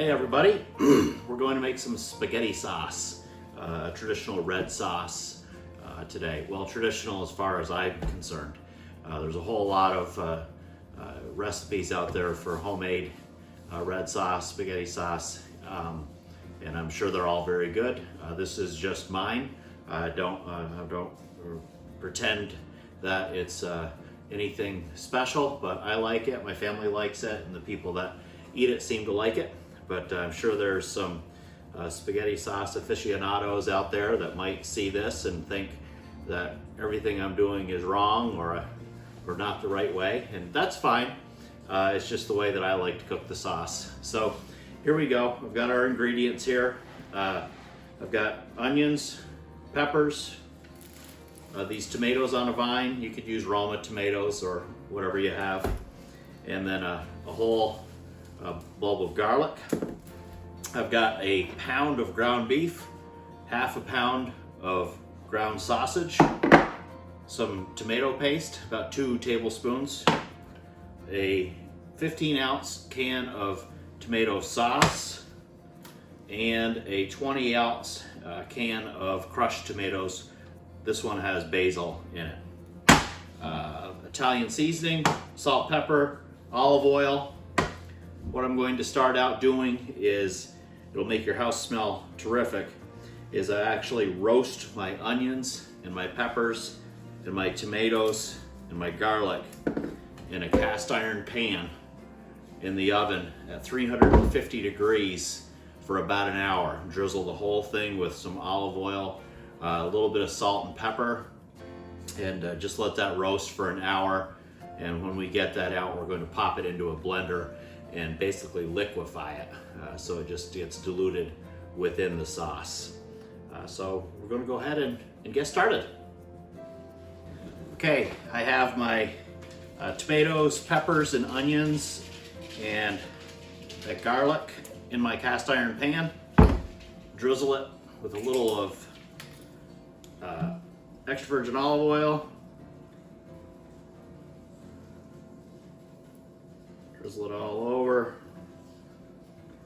Hey everybody, we're going to make some spaghetti sauce, a traditional red sauce today. Well, traditional as far as I'm concerned. There's a whole lot of recipes out there for homemade red sauce, spaghetti sauce, and I'm sure they're all very good. This is just mine. I don't pretend that it's anything special, but I like it, my family likes it, and the people that eat it seem to like it. But I'm sure there's some spaghetti sauce aficionados out there that might see this and think that everything I'm doing is wrong or not the right way, and that's fine. It's just the way that I like to cook the sauce. So here we go. I've got our ingredients here. I've got onions, peppers, these tomatoes on a vine. You could use Roma tomatoes or whatever you have, and then a whole bulb of garlic. I've got a pound of ground beef, half a pound of ground sausage, some tomato paste, about 2 tablespoons, a 15-ounce can of tomato sauce, and a 20-ounce can of crushed tomatoes. This one has basil in it. Italian seasoning, salt, pepper, olive oil. What I'm going to start out doing is, it'll make your house smell terrific, is I actually roast my onions and my peppers and my tomatoes and my garlic in a cast iron pan in the oven at 350 degrees for about an hour. Drizzle the whole thing with some olive oil, a little bit of salt and pepper, and just let that roast for an hour. And when we get that out, we're going to pop it into a blender and basically liquefy it, so it just gets diluted within the sauce. So we're going to go ahead and get started. Okay, I have my tomatoes, peppers, and onions, and that garlic in my cast iron pan. Drizzle it with a little of extra virgin olive oil. Drizzle it all over.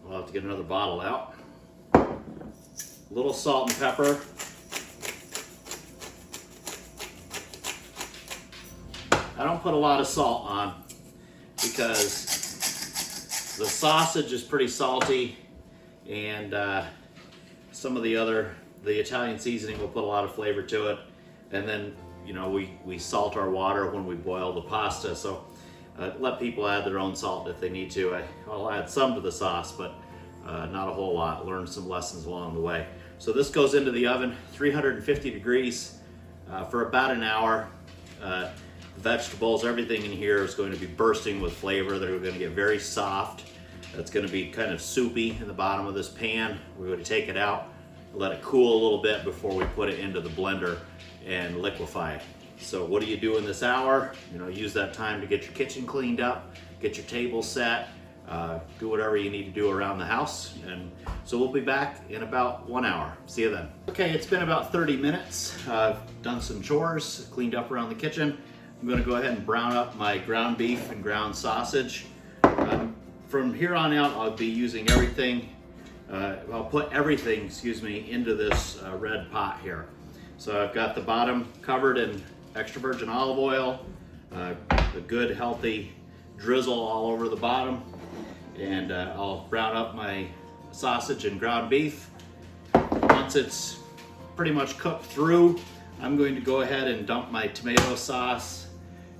I'll have to get another bottle out. A little salt and pepper. I don't put a lot of salt on because the sausage is pretty salty, and some of the Italian seasoning will put a lot of flavor to it. And then, you know, we salt our water when we boil the pasta, so let people add their own salt if they need to. I'll add some to the sauce, but not a whole lot. Learn some lessons along the way. So this goes into the oven, 350 degrees for about an hour. Vegetables, everything in here is going to be bursting with flavor. They're going to get very soft. It's going to be kind of soupy in the bottom of this pan. We're going to take it out, let it cool a little bit before we put it into the blender and liquefy it. So what do you do in this hour? You know, use that time to get your kitchen cleaned up, get your table set, do whatever you need to do around the house. And so we'll be back in about 1 hour. See you then. Okay, it's been about 30 minutes. I've done some chores, cleaned up around the kitchen. I'm gonna go ahead and brown up my ground beef and ground sausage. From here on out, I'll be using everything, I'll put everything, into this red pot here. So I've got the bottom covered in extra virgin olive oil, a good healthy drizzle all over the bottom, and I'll brown up my sausage and ground beef. Once it's pretty much cooked through, I'm going to go ahead and dump my tomato sauce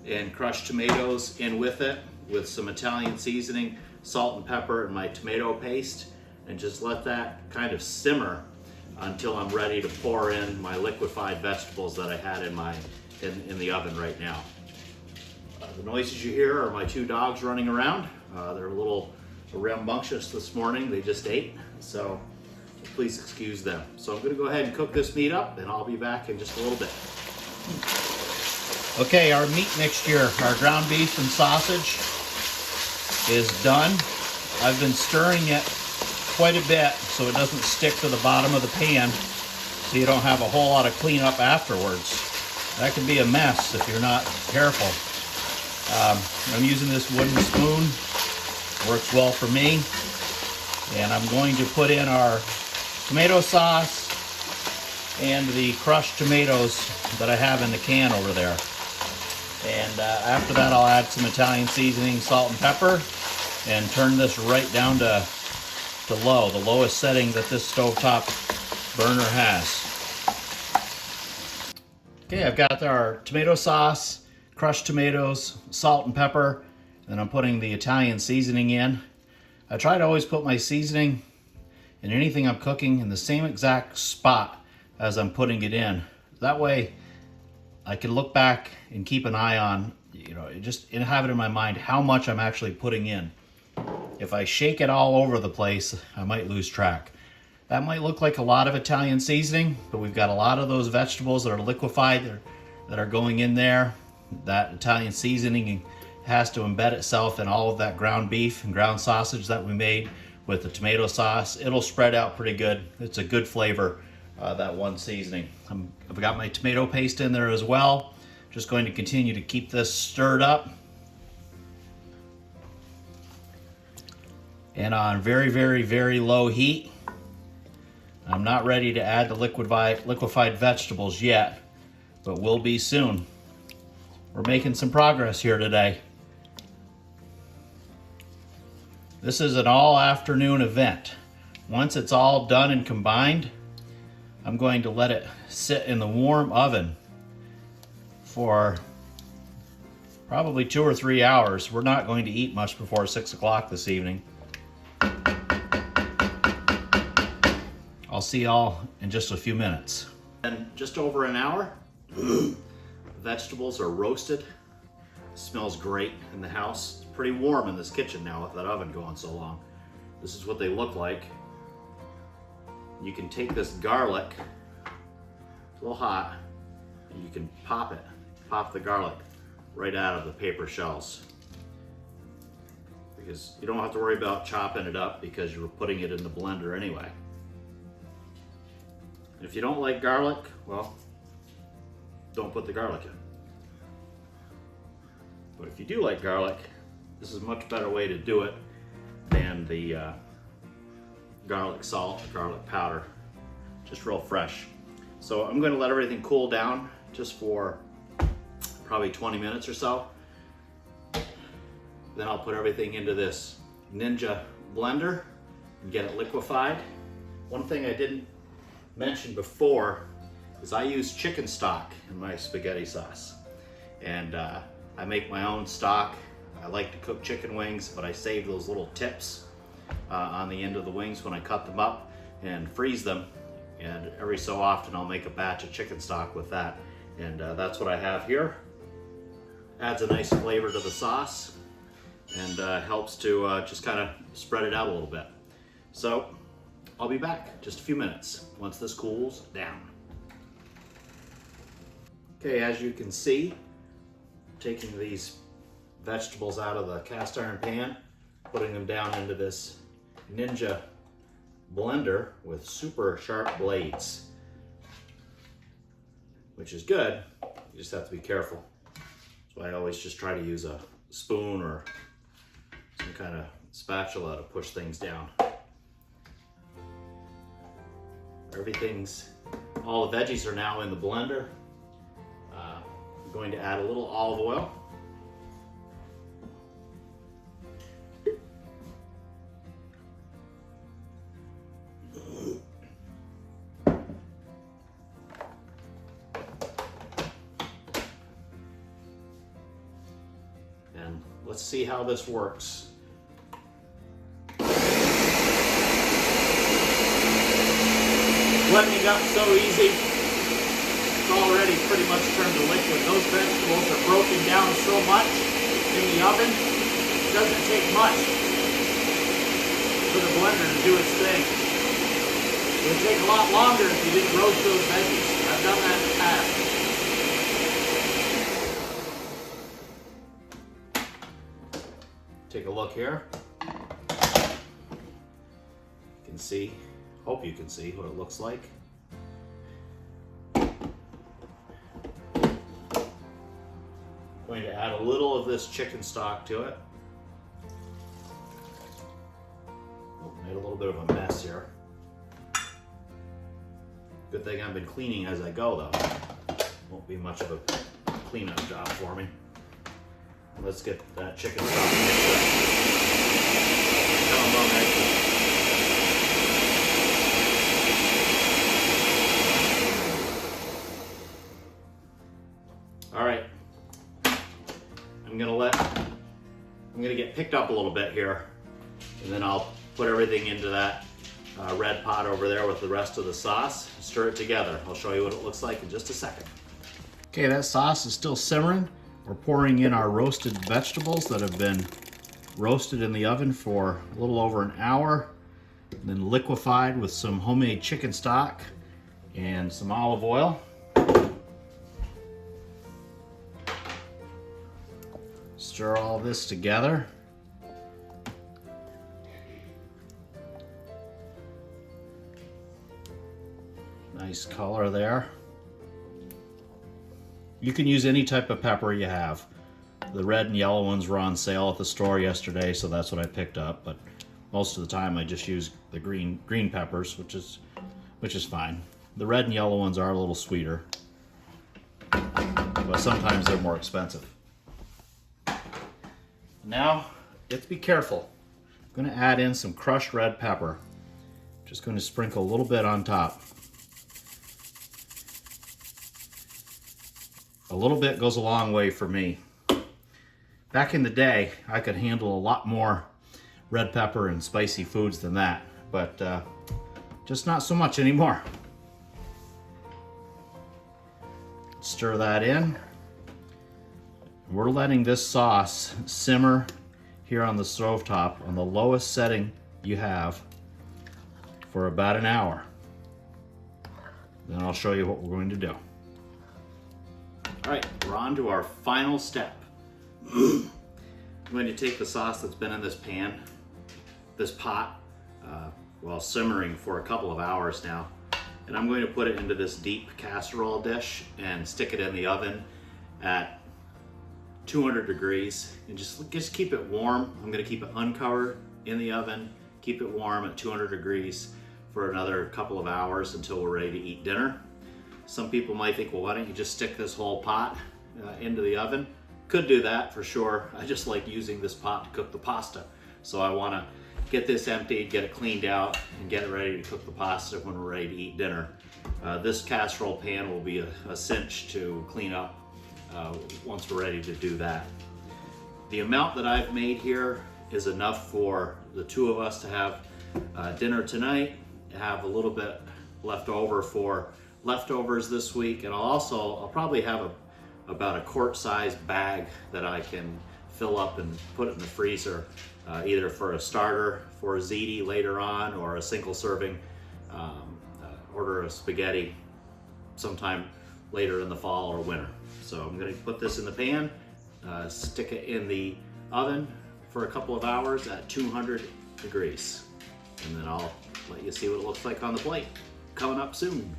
and crushed tomatoes in with it, with some Italian seasoning, salt and pepper, and my tomato paste, and just let that kind of simmer until I'm ready to pour in my liquefied vegetables that I had in the oven right now. The noises you hear are my 2 dogs running around. They're a little rambunctious this morning. They just ate, so please excuse them. So I'm going to go ahead and cook this meat up, and I'll be back in just a little bit. Okay, our meat mixture, our ground beef and sausage, is done. I've been stirring it quite a bit so it doesn't stick to the bottom of the pan, so you don't have a whole lot of cleanup afterwards. That can be a mess if you're not careful. I'm using this wooden spoon. Works well for me. And I'm going to put in our tomato sauce and the crushed tomatoes that I have in the can over there. And after that, I'll add some Italian seasoning, salt and pepper, and turn this right down to low, the lowest setting that this stovetop burner has. Okay, I've got our tomato sauce, crushed tomatoes, salt and pepper, and I'm putting the Italian seasoning in. I try to always put my seasoning in anything I'm cooking in the same exact spot as I'm putting it in. That way I can look back and keep an eye on, just have it in my mind how much I'm actually putting in. If I shake it all over the place, I might lose track. That might look like a lot of Italian seasoning, but we've got a lot of those vegetables that are liquefied that are going in there. That Italian seasoning has to embed itself in all of that ground beef and ground sausage that we made with the tomato sauce. It'll spread out pretty good. It's a good flavor, that one seasoning. I've got my tomato paste in there as well. Just going to continue to keep this stirred up. And on very, very, very low heat. I'm not ready to add the liquefied vegetables yet, but will be soon. We're making some progress here today. This is an all-afternoon event. Once it's all done and combined, I'm going to let it sit in the warm oven for probably 2 or 3 hours. We're not going to eat much before 6 o'clock this evening. I'll see y'all in just a few minutes. In just over an hour, vegetables are roasted. Smells great in the house. It's pretty warm in this kitchen now with that oven going so long. This is what they look like. You can take this garlic, it's a little hot, and you can pop the garlic right out of the paper shells. Because you don't have to worry about chopping it up because you're putting it in the blender anyway. And if you don't like garlic, well, don't put the garlic in. But if you do like garlic, this is a much better way to do it than the garlic salt or garlic powder. Just real fresh. So I'm going to let everything cool down just for probably 20 minutes or so. Then I'll put everything into this Ninja blender and get it liquefied. One thing I didn't mention before is I use chicken stock in my spaghetti sauce. And I make my own stock. I like to cook chicken wings, but I save those little tips on the end of the wings when I cut them up and freeze them. And every so often I'll make a batch of chicken stock with that. And that's what I have here. Adds a nice flavor to the sauce and helps to just kind of spread it out a little bit. So I'll be back just a few minutes once this cools down. Okay, as you can see, taking these vegetables out of the cast iron pan, putting them down into this Ninja blender with super sharp blades, which is good. You just have to be careful. That's why I always just try to use a spoon or some kind of spatula to push things down. All the veggies are now in the blender. I'm going to add a little olive oil. And let's see how this works. Blending up so easy. It's already pretty much turned to liquid. Those vegetables are broken down so much in the oven, it doesn't take much for the blender to do its thing. It would take a lot longer if you didn't roast those veggies. I've done that in the past. Take a look here. You can see. Hope you can see what it looks like. Going to add a little of this chicken stock to it. Oh, made a little bit of a mess here. Good thing I've been cleaning as I go though. Won't be much of a cleanup job for me. Let's get that chicken stock mixed up. All right, I'm gonna get picked up a little bit here, and then I'll put everything into that red pot over there with the rest of the sauce. Stir it together. I'll show you what it looks like in just a second. Okay, that sauce is still simmering. We're pouring in our roasted vegetables that have been roasted in the oven for a little over an hour, and then liquefied with some homemade chicken stock and some olive oil. Stir all this together. Nice color there. You can use any type of pepper you have. The red and yellow ones were on sale at the store yesterday, so that's what I picked up. But most of the time I just use the green peppers, which is fine. The red and yellow ones are a little sweeter, but sometimes they're more expensive. Now, let's be careful. I'm going to add in some crushed red pepper. Just going to sprinkle a little bit on top. A little bit goes a long way for me. Back in the day, I could handle a lot more red pepper and spicy foods than that, but just not so much anymore. Stir that in. We're letting this sauce simmer here on the stovetop on the lowest setting you have for about an hour. Then I'll show you what we're going to do. All right, we're on to our final step. I'm going to take the sauce that's been in this pot, while simmering for a couple of hours now, and I'm going to put it into this deep casserole dish and stick it in the oven at 200 degrees and just keep it warm. I'm going to keep it uncovered in the oven, keep it warm at 200 degrees for another couple of hours until we're ready to eat dinner. Some people might think, well, why don't you just stick this whole pot into the oven? Could do that for sure. I just like using this pot to cook the pasta. So I want to get this emptied, get it cleaned out, and get it ready to cook the pasta when we're ready to eat dinner. This casserole pan will be a cinch to clean up once we're ready to do that. The amount that I've made here is enough for the two of us to have dinner tonight, have a little bit left over for leftovers this week, and I'll probably have about a quart-sized bag that I can fill up and put it in the freezer, either for a starter for a ziti later on, or a single serving order of spaghetti sometime later in the fall or winter. So I'm going to put this in the pan, stick it in the oven for a couple of hours at 200 degrees, and then I'll let you see what it looks like on the plate. Coming up soon.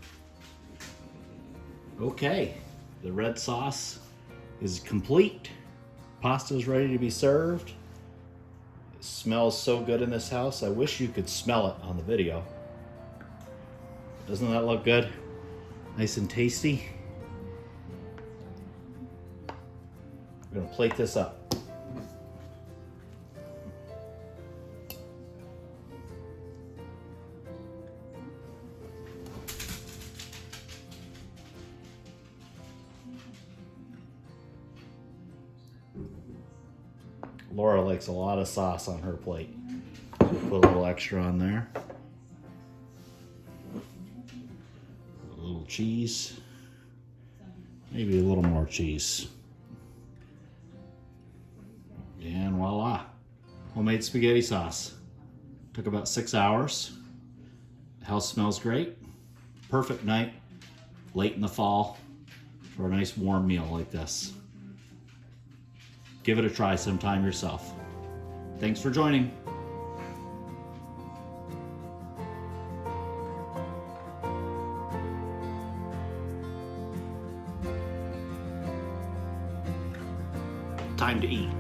Okay, the red sauce is complete. Pasta is ready to be served. It smells so good in this house. I wish you could smell it on the video. Doesn't that look good? Nice and tasty. We're gonna plate this up. Laura likes a lot of sauce on her plate. So put a little extra on there. A little cheese. Maybe a little more cheese. And voila, homemade spaghetti sauce. Took about 6 hours. The house smells great. Perfect night, late in the fall, for a nice warm meal like this. Give it a try sometime yourself. Thanks for joining. Time to eat.